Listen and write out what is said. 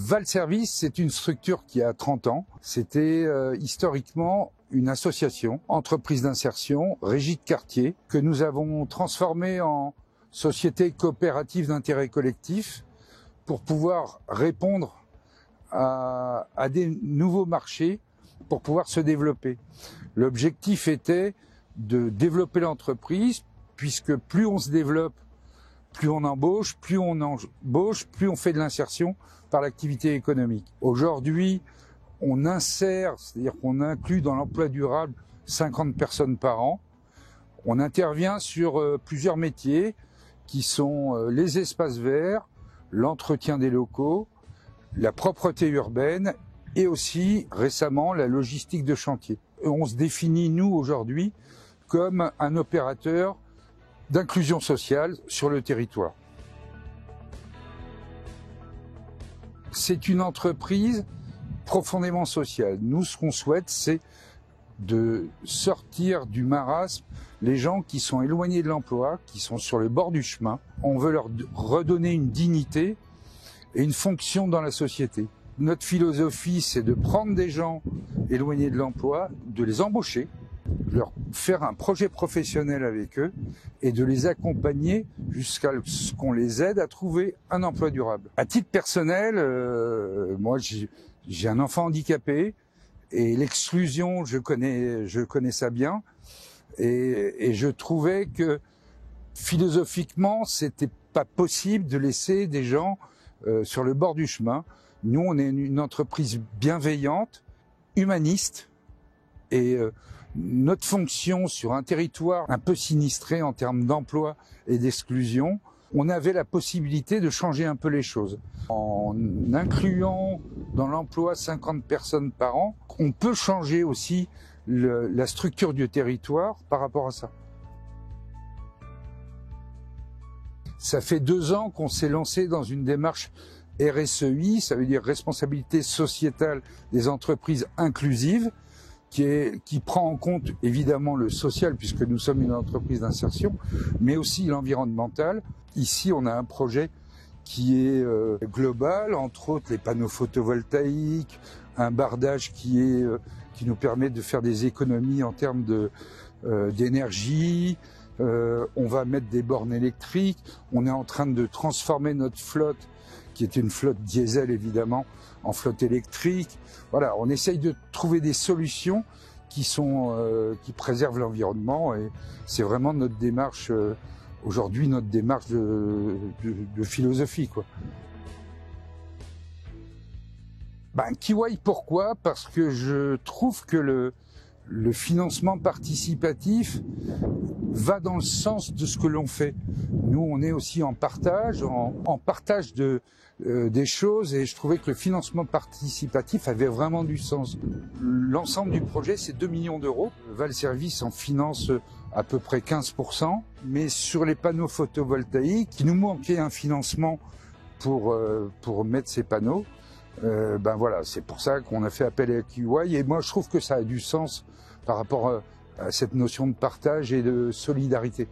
Val Service, c'est une structure qui a 30 ans. C'était historiquement une association, entreprise d'insertion, régie de quartier, que nous avons transformée en société coopérative d'intérêt collectif pour pouvoir répondre à des nouveaux marchés, pour pouvoir se développer. L'objectif était de développer l'entreprise, puisque plus on se développe, plus on embauche, plus on fait de l'insertion par l'activité économique. Aujourd'hui, on insère, c'est-à-dire qu'on inclut dans l'emploi durable 50 personnes par an. On intervient sur plusieurs métiers qui sont les espaces verts, l'entretien des locaux, la propreté urbaine et aussi récemment la logistique de chantier. On se définit, nous, aujourd'hui, comme un opérateur d'inclusion sociale sur le territoire. C'est une entreprise profondément sociale. Nous, ce qu'on souhaite, c'est de sortir du marasme les gens qui sont éloignés de l'emploi, qui sont sur le bord du chemin. On veut leur redonner une dignité et une fonction dans la société. Notre philosophie, c'est de prendre des gens éloignés de l'emploi, de les embaucher, de leur faire un projet professionnel avec eux et de les accompagner jusqu'à ce qu'on les aide à trouver un emploi durable. À titre personnel, moi j'ai un enfant handicapé et l'exclusion, je connais ça bien et je trouvais que philosophiquement, c'était pas possible de laisser des gens sur le bord du chemin. Nous, on est une entreprise bienveillante, humaniste et notre fonction sur un territoire un peu sinistré en termes d'emploi et d'exclusion, on avait la possibilité de changer un peu les choses. En incluant dans l'emploi 50 personnes par an, on peut changer aussi la structure du territoire par rapport à ça. Ça fait 2 ans qu'on s'est lancé dans une démarche RSEI, ça veut dire responsabilité sociétale des entreprises inclusives, qui prend en compte évidemment le social puisque nous sommes une entreprise d'insertion, mais aussi l'environnemental. Ici, on a un projet qui est global, entre autres les panneaux photovoltaïques, un bardage qui nous permet de faire des économies en termes d'énergie. On va mettre des bornes électriques. On est en train de transformer notre flotte, qui est une flotte diesel évidemment, en flotte électrique. Voilà, on essaye de trouver des solutions qui préservent l'environnement et c'est vraiment notre démarche aujourd'hui, notre démarche de philosophie, quoi. Kiwai, pourquoi? Parce que je trouve que le financement participatif va dans le sens de ce que l'on fait. Nous, on est aussi en partage, en partage des choses et je trouvais que le financement participatif avait vraiment du sens. L'ensemble du projet, c'est 2 millions d'euros. Val Service en finance à peu près 15%, mais sur les panneaux photovoltaïques, il nous manquait un financement pour mettre ces panneaux. Voilà, c'est pour ça qu'on a fait appel à Kiwai et moi je trouve que ça a du sens par rapport à cette notion de partage et de solidarité.